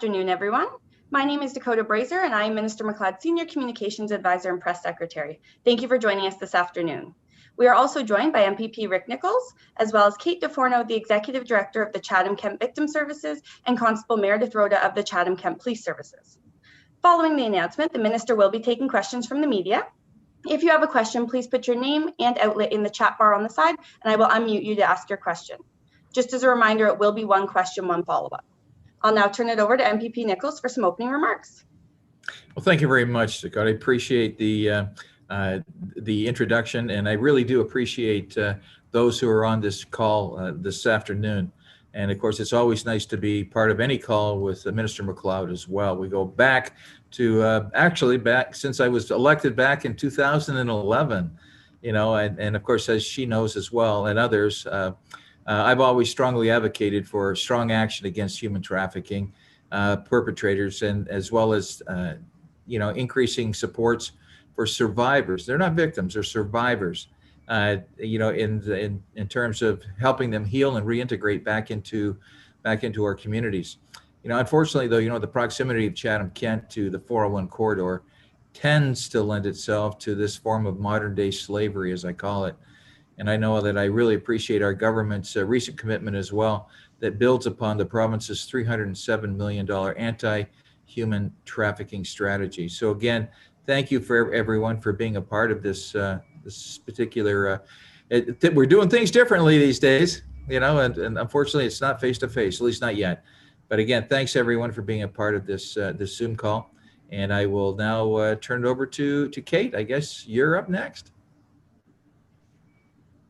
Afternoon, everyone. My name is Dakota Brazier, and I am Minister McLeod's Senior Communications Advisor and Press Secretary. Thank you for joining us this afternoon. We are also joined by MPP Rick Nicholls, as well as Kate DeForno, the Executive Director of the Chatham-Kent Victim Services, and Constable Meredith Rhoda of the Chatham-Kent Police Services. Following the announcement, the Minister will be taking questions from the media. If you have a question, please put your name and outlet in the chat bar on the side, and I will unmute you to ask your question. Just as a reminder, it will be one question, one follow-up. I'll now turn it over to MPP Nicholls for some opening remarks. Well, thank you very much, Dakota. I appreciate the introduction, and I really do appreciate those who are on this call this afternoon. And of course, it's always nice to be part of any call with Minister McLeod as well. We go back to actually back since I was elected back in 2011, you know, and of course, as she knows as well, and others, I've always strongly advocated for strong action against human trafficking perpetrators, and as well as you know, increasing supports for survivors. They're not victims; they're survivors. You know, in terms of helping them heal and reintegrate back into our communities. You know, unfortunately, though, you know, the proximity of Chatham-Kent to the 401 corridor tends to lend itself to this form of modern-day slavery, as I call it. And I know that I really appreciate our government's recent commitment as well that builds upon the province's $307 million anti-human trafficking strategy. So again, thank you for everyone for being a part of this this particular, we're doing things differently these days, you know, and unfortunately it's not face-to-face, at least not yet. But again, thanks everyone for being a part of this this Zoom call. And I will now turn it over to Kate. I guess you're up next.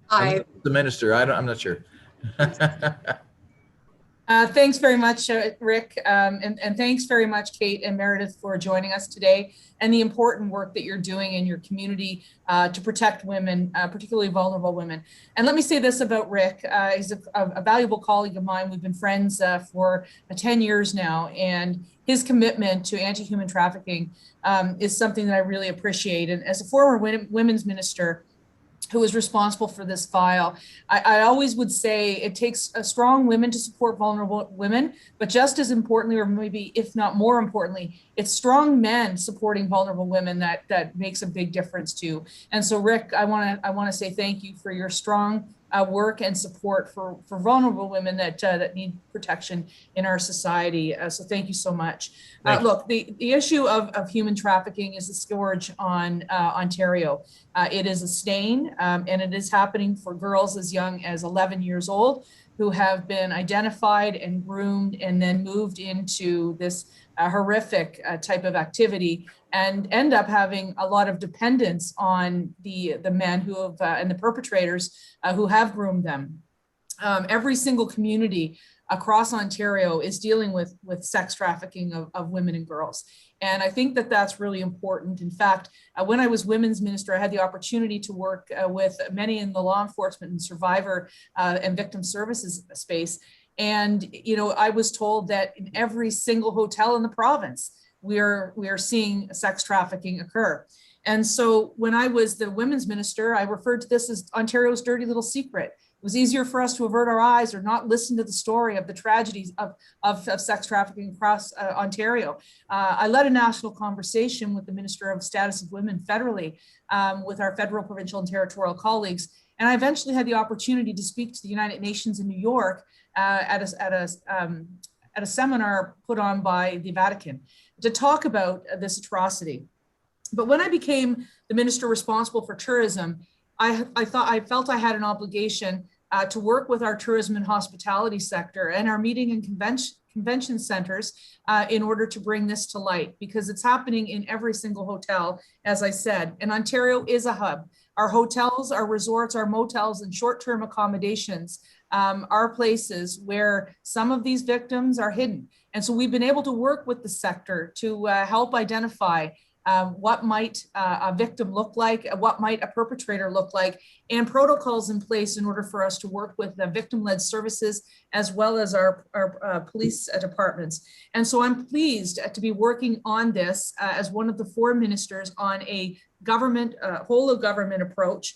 Hi. The minister, I'm not sure. Thanks very much, Rick, and thanks very much, Kate and Meredith, for joining us today and the important work that you're doing in your community to protect women, particularly vulnerable women. And let me say this about Rick. He's a valuable colleague of mine. We've been friends for 10 years now, and his commitment to anti-human trafficking is something that I really appreciate. And as a former women's minister, who is responsible for this file, I always would say it takes strong women to support vulnerable women, but just as importantly, or maybe if not more importantly, it's strong men supporting vulnerable women that makes a big difference too. And so, Rick, I want to say thank you for your strong work and support for vulnerable women that need protection in our society. So thank you so much. Look, the issue of human trafficking is a scourge on Ontario. It is a stain, and it is happening for girls as young as 11 years old who have been identified and groomed and then moved into this horrific type of activity and end up having a lot of dependence on the men who have and the perpetrators who have groomed them. Every single community across Ontario is dealing with sex trafficking of women and girls. And I think that that's really important. In fact, when I was women's minister, I had the opportunity to work with many in the law enforcement and survivor and victim services space. And, you know, I was told that in every single hotel in the province, we are seeing sex trafficking occur. And so when I was the women's minister, I referred to this as Ontario's dirty little secret. It was easier for us to avert our eyes or not listen to the story of the tragedies of sex trafficking across Ontario. I led a national conversation with the Minister of Status of Women federally, with our federal, provincial, and territorial colleagues. And I eventually had the opportunity to speak to the United Nations in New York at a seminar put on by the Vatican to talk about this atrocity. But when I became the minister responsible for tourism, I felt I had an obligation to work with our tourism and hospitality sector and our meeting and convention centers in order to bring this to light, because it's happening in every single hotel, as I said, and Ontario is a hub. Our hotels, our resorts, our motels, and short-term accommodations are places where some of these victims are hidden. And so we've been able to work with the sector to help identify what might a victim look like, what might a perpetrator look like, and protocols in place in order for us to work with the victim-led services as well as our police departments. And so I'm pleased to be working on this as one of the 4 ministers on a government, whole of government approach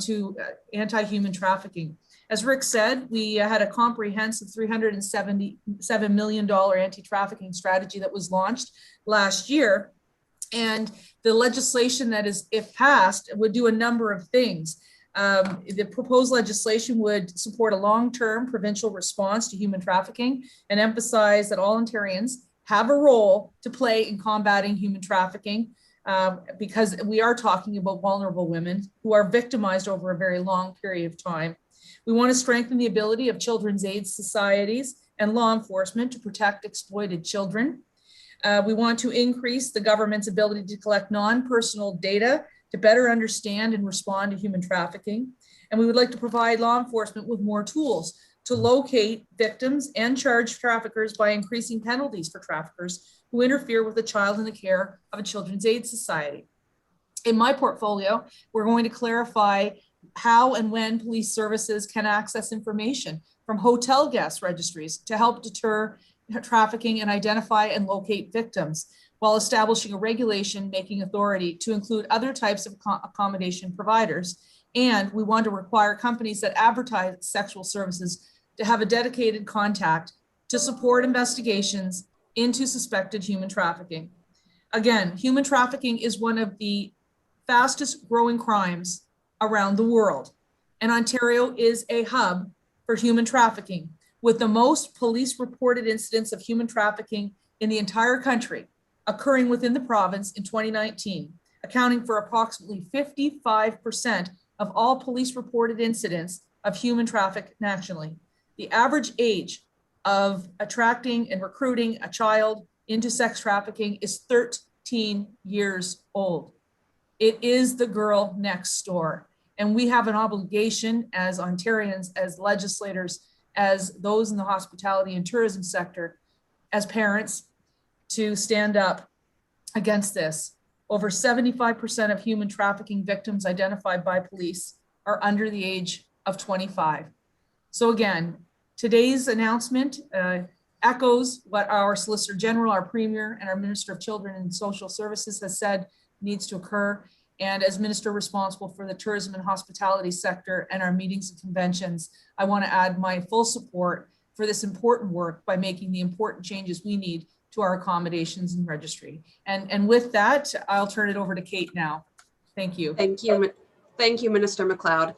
to anti-human trafficking. As Rick said, we had a comprehensive $377 million anti-trafficking strategy that was launched last year. And the legislation that is, if passed, would do a number of things. The proposed legislation would support a long-term provincial response to human trafficking and emphasize that all Ontarians have a role to play in combating human trafficking, because we are talking about vulnerable women who are victimized over a very long period of time. We want to strengthen the ability of children's aid societies and law enforcement to protect exploited children. We want to increase the government's ability to collect non-personal data to better understand and respond to human trafficking. And we would like to provide law enforcement with more tools to locate victims and charge traffickers by increasing penalties for traffickers who interfere with a child in the care of a children's aid society. In my portfolio, we're going to clarify how and when police services can access information from hotel guest registries to help deter trafficking and identify and locate victims, while establishing a regulation making authority to include other types of accommodation providers. And we want to require companies that advertise sexual services to have a dedicated contact to support investigations into suspected human trafficking. Again, human trafficking is one of the fastest growing crimes around the world. And Ontario is a hub for human trafficking, with the most police reported incidents of human trafficking in the entire country occurring within the province in 2019, accounting for approximately 55% of all police reported incidents of human trafficking nationally. The average age of attracting and recruiting a child into sex trafficking is 13 years old. It is the girl next door. And we have an obligation as Ontarians, as legislators, as those in the hospitality and tourism sector, as parents, to stand up against this. Over 75% of human trafficking victims identified by police are under the age of 25. So again, today's announcement echoes what our Solicitor General, our Premier, and our Minister of Children and Social Services has said needs to occur. And as Minister responsible for the tourism and hospitality sector and our meetings and conventions, I want to add my full support for this important work by making the important changes we need to our accommodations and registry. And with that, I'll turn it over to Kate now. Thank you. Thank you. Thank you, Minister McLeod.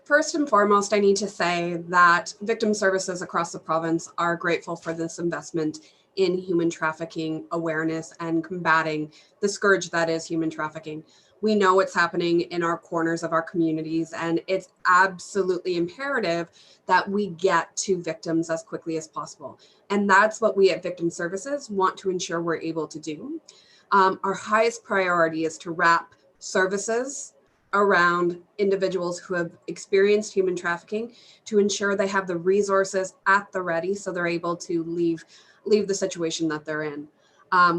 First and foremost, I need to say that victim services across the province are grateful for this investment in human trafficking awareness and combating the scourge that is human trafficking. We know what's happening in our corners of our communities, and it's absolutely imperative that we get to victims as quickly as possible. And that's what we at Victim Services want to ensure we're able to do. Our highest priority is to wrap services around individuals who have experienced human trafficking to ensure they have the resources at the ready so they're able to leave the situation that they're in.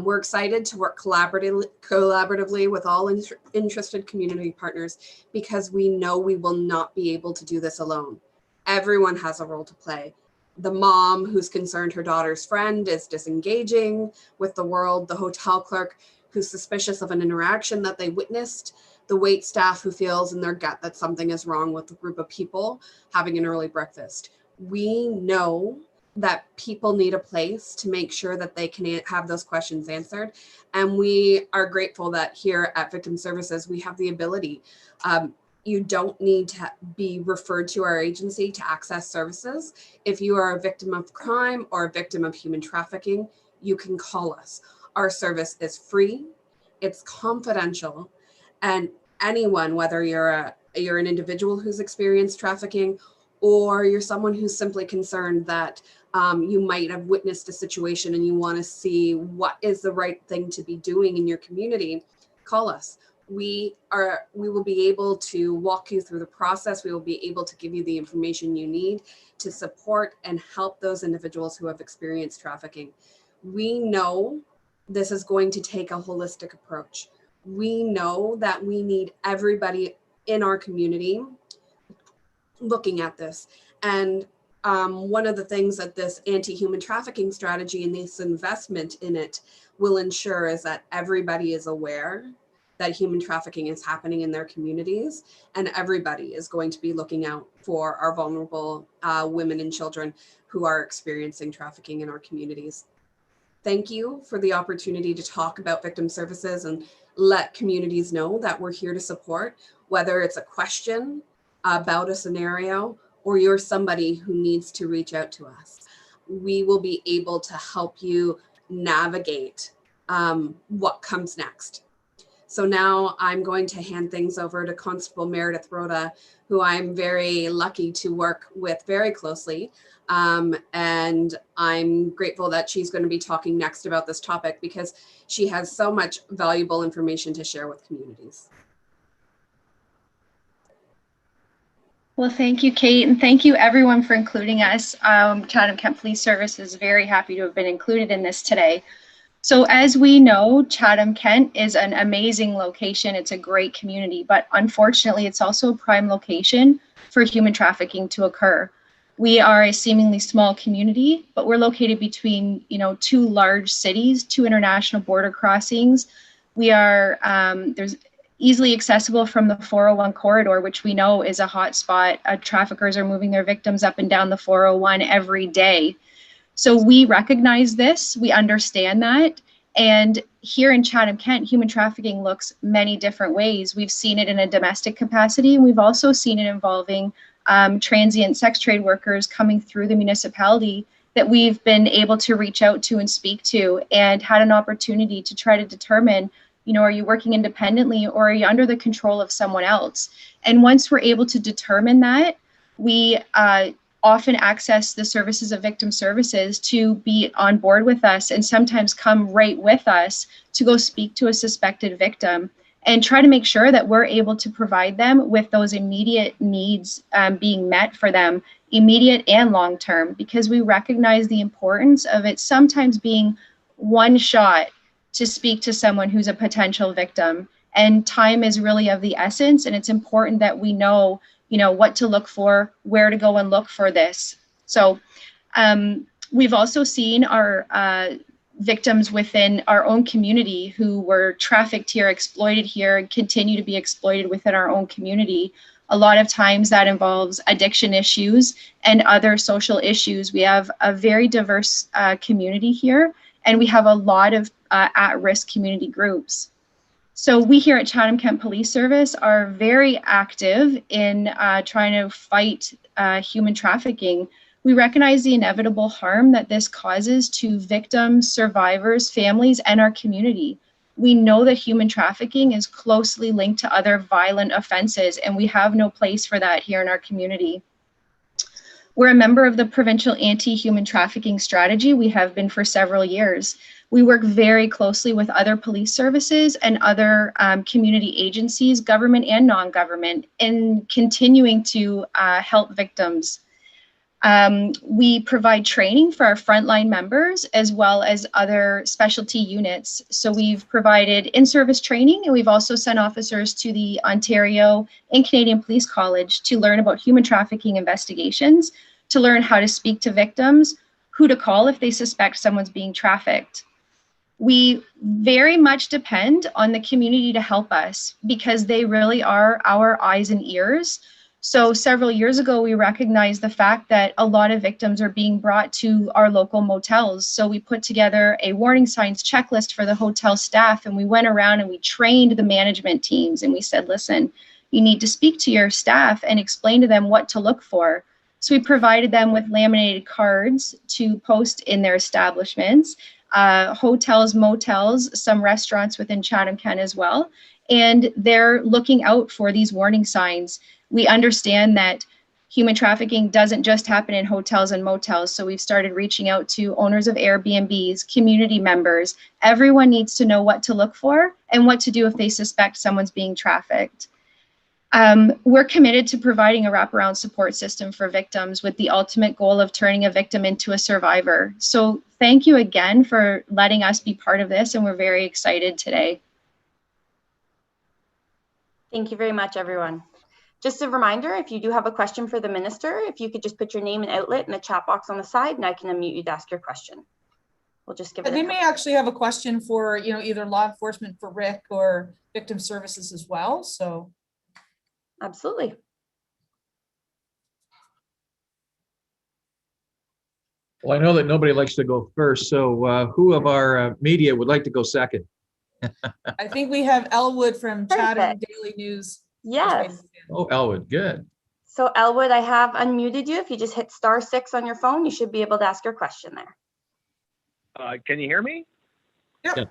We're excited to work collaboratively with all interested community partners, because we know we will not be able to do this alone. Everyone has a role to play. The mom who's concerned her daughter's friend is disengaging with the world, the hotel clerk who's suspicious of an interaction that they witnessed, the wait staff who feels in their gut that something is wrong with a group of people having an early breakfast. We know that people need a place to make sure that they can have those questions answered. And we are grateful that here at Victim Services, we have the ability. You don't need to be referred to our agency to access services. If you are a victim of crime or a victim of human trafficking, you can call us. Our service is free, it's confidential, and anyone, whether you're an individual who's experienced trafficking, or you're someone who's simply concerned that you might have witnessed a situation and you want to see what is the right thing to be doing in your community, call us. We will be able to walk you through the process. We will be able to give you the information you need to support and help those individuals who have experienced trafficking. We know this is going to take a holistic approach. We know that we need everybody in our community looking at this. And one of the things that this anti-human trafficking strategy and this investment in it will ensure is that everybody is aware that human trafficking is happening in their communities, and everybody is going to be looking out for our vulnerable women and children who are experiencing trafficking in our communities. Thank you for the opportunity to talk about victim services and let communities know that we're here to support, whether it's a question about a scenario or you're somebody who needs to reach out to us. We will be able to help you navigate what comes next. So now I'm going to hand things over to Constable Meredith Rhoda, who I'm very lucky to work with very closely. And I'm grateful that she's going to be talking next about this topic because she has so much valuable information to share with communities. Well, thank you, Kate, and thank you everyone for including us. Chatham-Kent Police Service is very happy to have been included in this today. So as we know, Chatham-Kent is an amazing location. It's a great community, but unfortunately, it's also a prime location for human trafficking to occur. We are a seemingly small community, but we're located between, two large cities, 2 international border crossings. We are, there's easily accessible from the 401 corridor, which we know is a hot spot. Traffickers are moving their victims up and down the 401 every day. So we recognize this, we understand that. And here in Chatham-Kent, human trafficking looks many different ways. We've seen it in a domestic capacity, and we've also seen it involving transient sex trade workers coming through the municipality that we've been able to reach out to and speak to, and had an opportunity to try to determine, are you working independently or are you under the control of someone else? And once we're able to determine that, we often access the services of victim services to be on board with us and sometimes come right with us to go speak to a suspected victim and try to make sure that we're able to provide them with those immediate needs being met for them, immediate and long term, because we recognize the importance of it sometimes being one shot to speak to someone who's a potential victim. And time is really of the essence, and it's important that we know what to look for, where to go and look for this. So we've also seen our victims within our own community who were trafficked here, exploited here, and continue to be exploited within our own community. A lot of times that involves addiction issues and other social issues. We have a very diverse community here, and we have a lot of at-risk community groups. So we here at Chatham-Kent Police Service are very active in trying to fight human trafficking. We recognize the inevitable harm that this causes to victims, survivors, families, and our community. We know that human trafficking is closely linked to other violent offenses, and we have no place for that here in our community. We're a member of the Provincial Anti-Human Trafficking Strategy. We have been for several years. We work very closely with other police services and other community agencies, government and non-government, in continuing to help victims. We provide training for our frontline members as well as other specialty units. So we've provided in-service training, and we've also sent officers to the Ontario and Canadian Police College to learn about human trafficking investigations, to learn how to speak to victims, who to call if they suspect someone's being trafficked. We very much depend on the community to help us because they really are our eyes and ears. So several years ago, we recognized the fact that a lot of victims are being brought to our local motels. So we put together a warning signs checklist for the hotel staff, and we went around and we trained the management teams, and we said, listen, you need to speak to your staff and explain to them what to look for. So we provided them with laminated cards to post in their establishments, hotels, motels, some restaurants within Chatham-Kent as well. And they're looking out for these warning signs. We understand that human trafficking doesn't just happen in hotels and motels. So we've started reaching out to owners of Airbnbs, community members. Everyone needs to know what to look for and what to do if they suspect someone's being trafficked. We're committed to providing a wraparound support system for victims with the ultimate goal of turning a victim into a survivor. So thank you again for letting us be part of this, and we're very excited today. Thank you very much, everyone. Just a reminder, if you do have a question for the minister, if you could just put your name and outlet in the chat box on the side, and I can unmute you to ask your question. we'll just give it They may actually have a question for, you know, either law enforcement for Rick or victim services as well. So. Absolutely. Well, I know that nobody likes to go first, so who of our media would like to go second? I think we have Elwood from Chatham Perfect. Daily News. Yes. Oh, Elwood, good. So Elwood, I have unmuted you. If you just hit *6 on your phone, you should be able to ask your question there. Can you hear me? Yeah.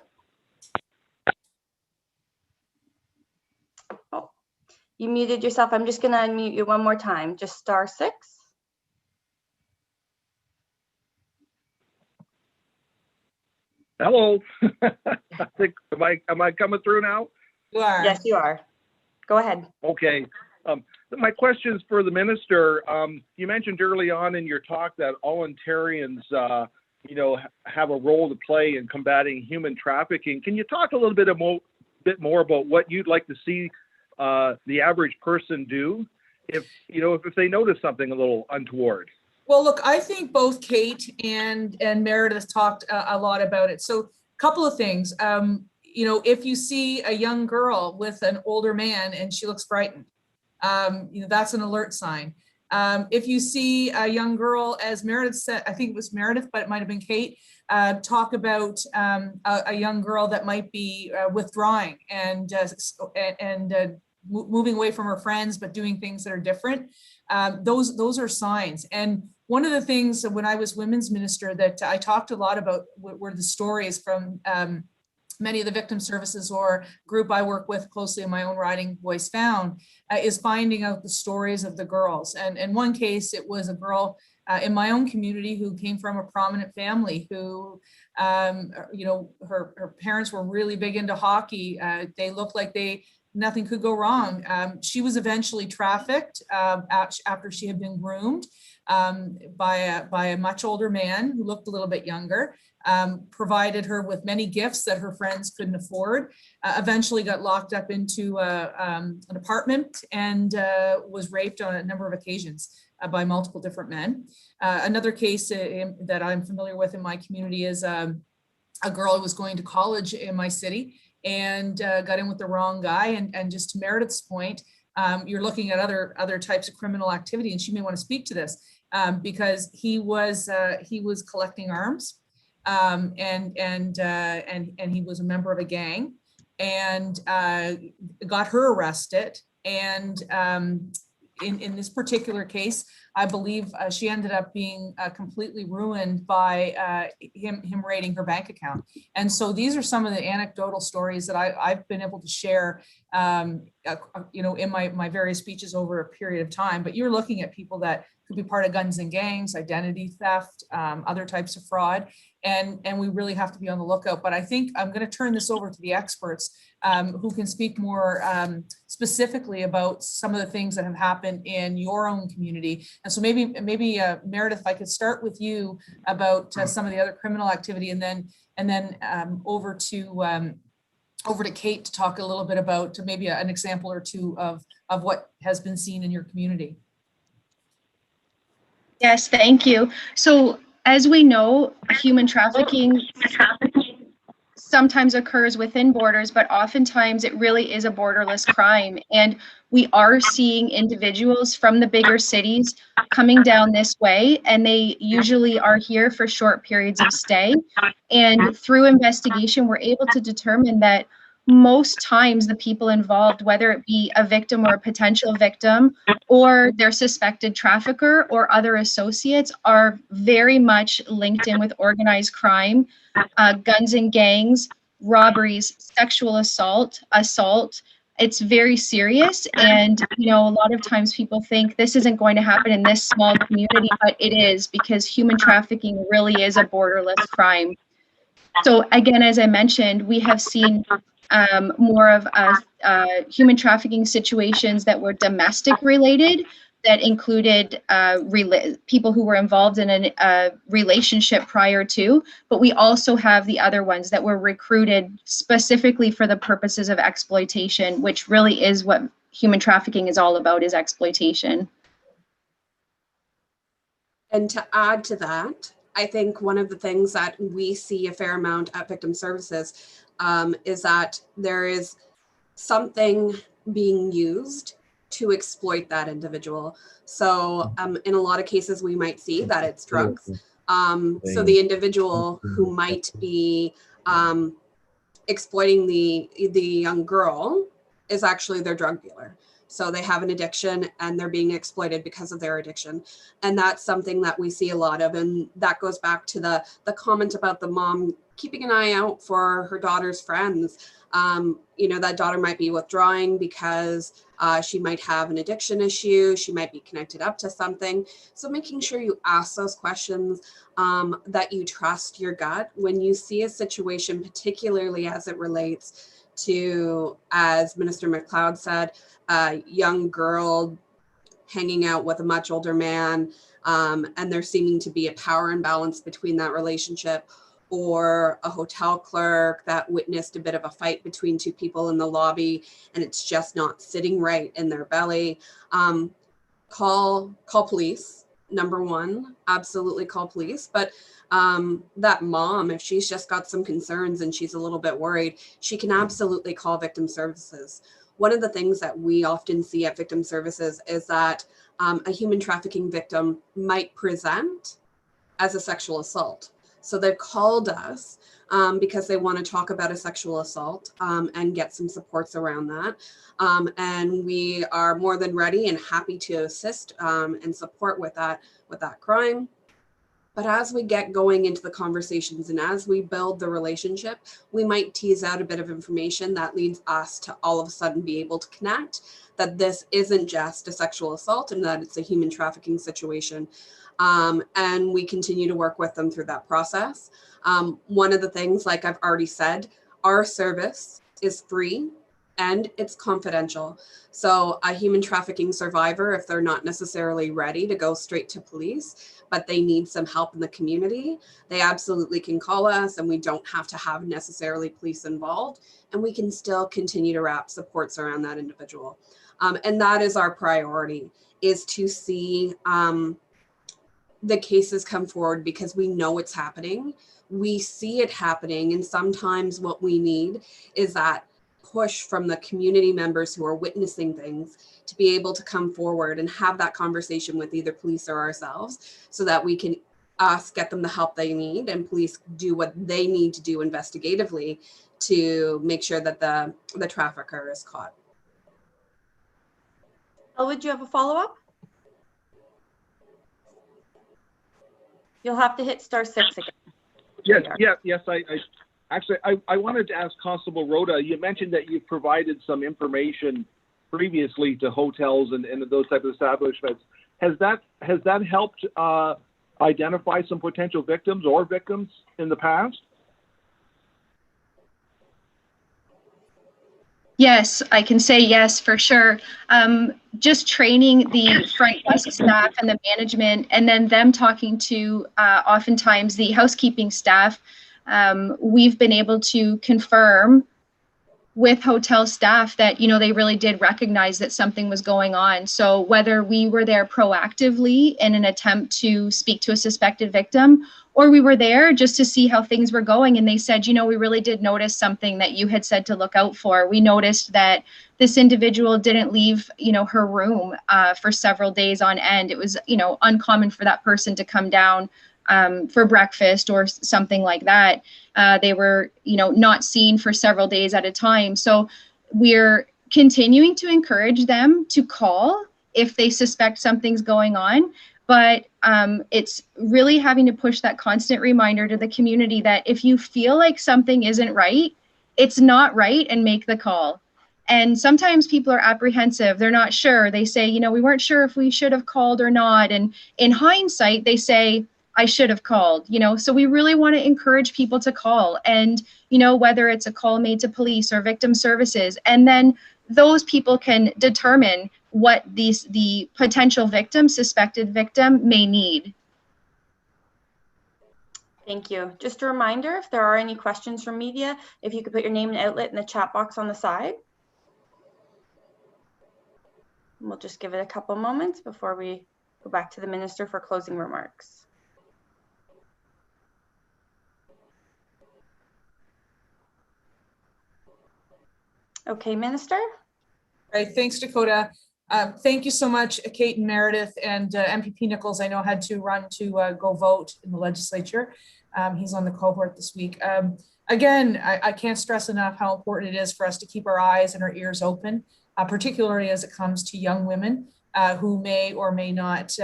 Oh, you muted yourself. I'm just going to unmute you one more time. Just *6. Hello. I think, am I coming through now? You are. Yes, you are. Go ahead. Okay. My question is for the minister. You mentioned early on in your talk that all Ontarians, you know, have a role to play in combating human trafficking. Can you talk a little bit more about what you'd like to see the average person do if they notice something a little untoward? Well, look, I think both Kate and Meredith talked a lot about it. So a couple of things. You know, if you see a young girl with an older man and she looks frightened, you know, that's an alert sign. If you see a young girl, as Meredith said, I think it was Meredith, but it might have been Kate, talk about a young girl that might be withdrawing and moving away from her friends, but doing things that are different. Those are signs. And one of the things when I was women's minister that I talked a lot about were the stories from many of the victim services or group I work with closely in my own riding, Voice Found, is finding out the stories of the girls. And in one case, it was a girl in my own community who came from a prominent family who, you know, her parents were really big into hockey. They looked like nothing could go wrong. She was eventually trafficked after she had been groomed by a much older man who looked a little bit younger, provided her with many gifts that her friends couldn't afford, eventually got locked up into an apartment and was raped on a number of occasions by multiple different men. Another case that I'm familiar with in my community is a girl who was going to college in my city and got in with the wrong guy. And just to Meredith's point, you're looking at other types of criminal activity, and she may want to speak to this because he was collecting arms, and he was a member of a gang, and got her arrested. And in this particular case, I believe she ended up being completely ruined by him raiding her bank account. And so these are some of the anecdotal stories that I've been able to share, you know, in my various speeches over a period of time. But you're looking at people that could be part of guns and gangs, identity theft, other types of fraud, and we really have to be on the lookout. But I think I'm going to turn this over to the experts who can speak more specifically about some of the things that have happened in your own community. And so maybe Meredith, if I could start with you about some of the other criminal activity, and then over to Kate to talk a little bit about maybe an example or two of what has been seen in your community. Yes, thank you. So as we know, human trafficking sometimes occurs within borders, but oftentimes it really is a borderless crime. And we are seeing individuals from the bigger cities coming down this way, and they usually are here for short periods of stay. And through investigation, we're able to determine that most times the people involved, whether it be a victim or a potential victim, or their suspected trafficker or other associates, are very much linked in with organized crime, guns and gangs, robberies, sexual assault. It's very serious. And, you know, a lot of times people think this isn't going to happen in this small community, but it is, because human trafficking really is a borderless crime. So again, as I mentioned, we have seen more of human trafficking situations that were domestic related, that included people who were involved in a relationship prior to, but we also have the other ones that were recruited specifically for the purposes of exploitation, which really is what human trafficking is all about, is exploitation. And to add to that, I think one of the things that we see a fair amount at Victim Services is that there is something being used to exploit that individual. So in a lot of cases, we might see that it's drugs. So the individual who might be exploiting the young girl is actually their drug dealer. So they have an addiction and they're being exploited because of their addiction. And that's something that we see a lot of. And that goes back to the comment about the mom keeping an eye out for her daughter's friends. You know, that daughter might be withdrawing because she might have an addiction issue. She might be connected up to something. So making sure you ask those questions, that you trust your gut when you see a situation, particularly as it relates to, as Minister McLeod said, a young girl hanging out with a much older man, and there seeming to be a power imbalance between that relationship, or a hotel clerk that witnessed a bit of a fight between two people in the lobby and it's just not sitting right in their belly. Call police, number one, absolutely call police. But that mom, if she's just got some concerns and she's a little bit worried, she can absolutely call Victim Services. One of the things that we often see at Victim Services is that a human trafficking victim might present as a sexual assault. So they've called us because they want to talk about a sexual assault and get some supports around that. And we are more than ready and happy to assist and support with that crime. But as we get going into the conversations and as we build the relationship, we might tease out a bit of information that leads us to all of a sudden be able to connect that this isn't just a sexual assault and that it's a human trafficking situation. And we continue to work with them through that process. One of the things, like I've already said, our service is free and it's confidential. So a human trafficking survivor, if they're not necessarily ready to go straight to police, but they need some help in the community, they absolutely can call us, and we don't have to have necessarily police involved, and we can still continue to wrap supports around that individual. And that is our priority, is to see the cases come forward, because we know it's happening. We see it happening. And sometimes what we need is that push from the community members who are witnessing things to be able to come forward and have that conversation with either police or ourselves, so that we can get them the help they need, and police do what they need to do investigatively to make sure that the trafficker is caught. Would you have a follow-up? You'll have to hit *6 again. Yes. I wanted to ask Constable Rhoda. You mentioned that you provided some information previously to hotels and those type of establishments. Has that helped identify some potential victims or victims in the past? Yes, I can say yes, for sure. Just training the front desk staff and the management, and then them talking to oftentimes the housekeeping staff, we've been able to confirm with hotel staff that, you know, they really did recognize that something was going on. So whether we were there proactively in an attempt to speak to a suspected victim, or we were there just to see how things were going, and they said, you know, we really did notice something that you had said to look out for. We noticed that this individual didn't leave, you know, her room for several days on end. It was, you know, uncommon for that person to come down for breakfast or something like that. They were, you know, not seen for several days at a time. So we're continuing to encourage them to call if they suspect something's going on. But it's really having to push that constant reminder to the community that if you feel like something isn't right, it's not right, and make the call. And sometimes people are apprehensive. They're not sure. They say, you know, we weren't sure if we should have called or not. And in hindsight, they say, I should have called, you know. So we really want to encourage people to call, and, you know, whether it's a call made to police or victim services, and then those people can determine what the potential victim, suspected victim, may need. Thank you. Just a reminder, if there are any questions from media, if you could put your name and outlet in the chat box on the side. We'll just give it a couple moments before we go back to the minister for closing remarks. Okay, Minister. Right, thanks, Dakota. Thank you so much, Kate and Meredith, and MPP Nicholls. I know had to run to go vote in the legislature. He's on the cohort this week. Again, I can't stress enough how important it is for us to keep our eyes and our ears open, particularly as it comes to young women who may or may not,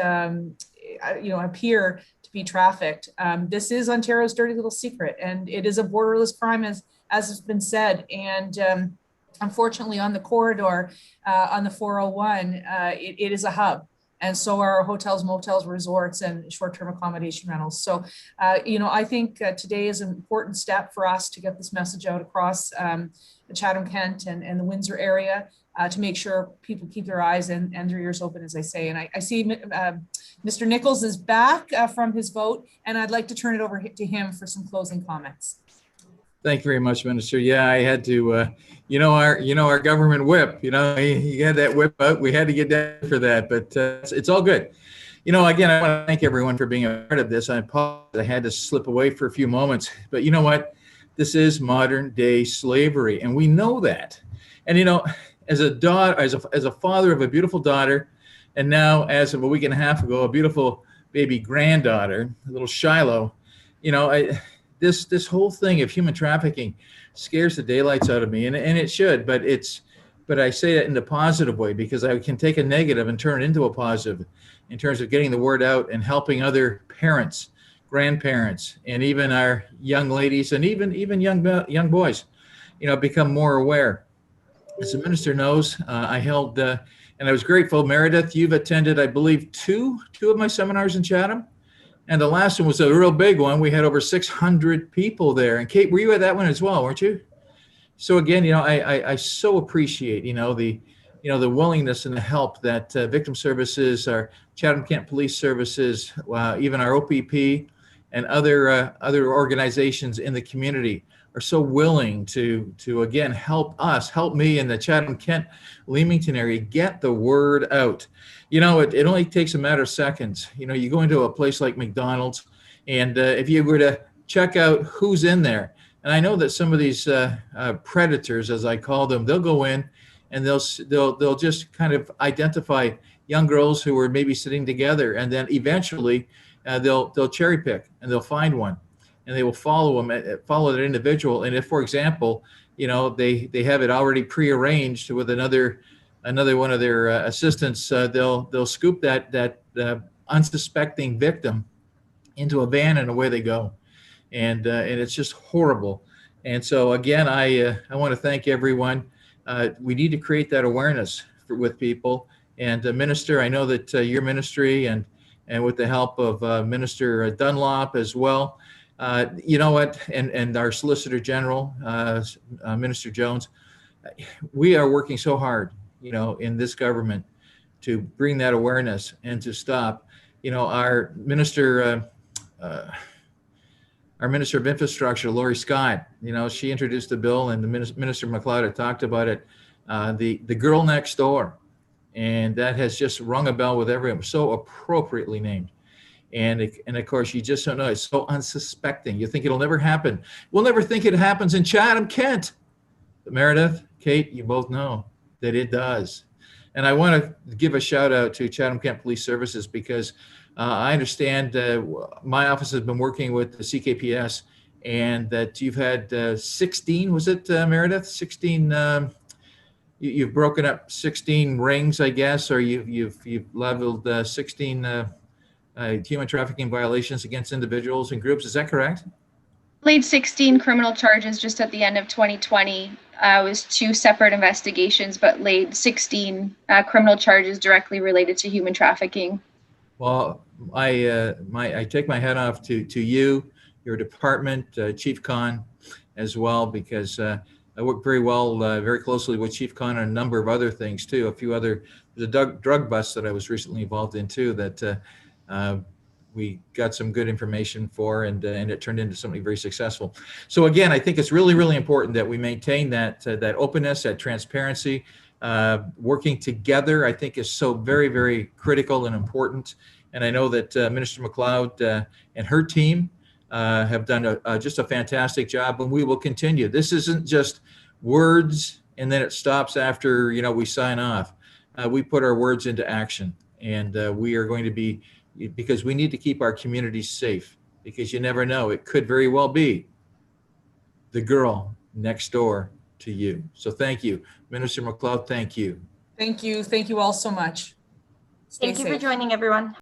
appear to be trafficked. This is Ontario's dirty little secret, and it is a borderless crime, as has been said. And unfortunately, on the corridor, on the 401, it is a hub. And so are hotels, motels, resorts, and short-term accommodation rentals. So, I think today is an important step for us to get this message out across the Chatham-Kent and the Windsor area to make sure people keep their eyes and their ears open, as I say. And I see Mr. Nicholls is back from his vote, and I'd like to turn it over to him for some closing comments. Thank you very much, Minister. Yeah, I had to, our government whip, he had that whip out. We had to get down for that, but it's all good. Again, I want to thank everyone for being a part of this. I apologize, I had to slip away for a few moments, but you know what? This is modern day slavery, and we know that. And as a father of a beautiful daughter, and now as of a week and a half ago, a beautiful baby granddaughter, a little Shiloh, this whole thing of human trafficking scares the daylights out of me, and it should, but I say that in a positive way, because I can take a negative and turn it into a positive in terms of getting the word out and helping other parents, grandparents, and even our young ladies and even young boys, become more aware. As the minister knows, I held, and I was grateful. Meredith, you've attended, I believe, two of my seminars in Chatham. And the last one was a real big one. We had over 600 people there. And Kate, were you at that one as well, weren't you? So again, I so appreciate, the willingness and the help that Victim Services, our Chatham-Kent Police Services, even our OPP, and other organizations in the community are so willing to again help me in the Chatham-Kent Leamington area get the word out. It only takes a matter of seconds. You go into a place like McDonald's, and if you were to check out who's in there, and I know that some of these predators, as I call them, they'll go in and they'll just kind of identify young girls who are maybe sitting together, and then eventually they'll cherry pick and they'll find one, and they will follow that individual. And if, for example, they have it already prearranged with another one of their assistants, they'll scoop that unsuspecting victim into a van, and away they go, and it's just horrible. And so again, I want to thank everyone. We need to create that awareness with people. And Minister, I know that your ministry and with the help of Minister Dunlop as well, and our Solicitor General, Minister Jones, we are working so hard, in this government to bring that awareness and to stop. Our Minister of Infrastructure, Lori Scott, she introduced a bill, and the Minister McLeod had talked about it, the girl next door. And that has just rung a bell with everyone, so appropriately named. And of course, you just don't know. It's so unsuspecting. You think it'll never happen. We'll never think it happens in Chatham-Kent. But Meredith, Kate, you both know that it does. And I want to give a shout out to Chatham-Kent Police Services, because I understand my office has been working with the CKPS, and that you've had 16, was it Meredith? 16, you've broken up 16 rings, I guess, or you've leveled 16 human trafficking violations against individuals and groups. Is that correct? Laid 16 criminal charges just at the end of 2020. It was 2 separate investigations, but laid 16 criminal charges directly related to human trafficking. Well, I take my hat off to you, your department, Chief Khan, as well, because I work very closely with Chief Khan on a number of other things too. There's a drug bust that I was recently involved in too, that we got some good information for, and it turned into something very successful. So again, I think it's really, really important that we maintain that openness, that transparency. Working together, I think, is so very, very critical and important. And I know that Minister McLeod and her team have done just a fantastic job, and we will continue. This isn't just words and then it stops after, we sign off. We put our words into action, and we are going to be, because we need to keep our communities safe, because you never know, it could very well be the girl next door to you. So thank you, Minister McLeod. Thank you. Thank you. Thank you all so much. Stay Thank you for safe. joining, everyone.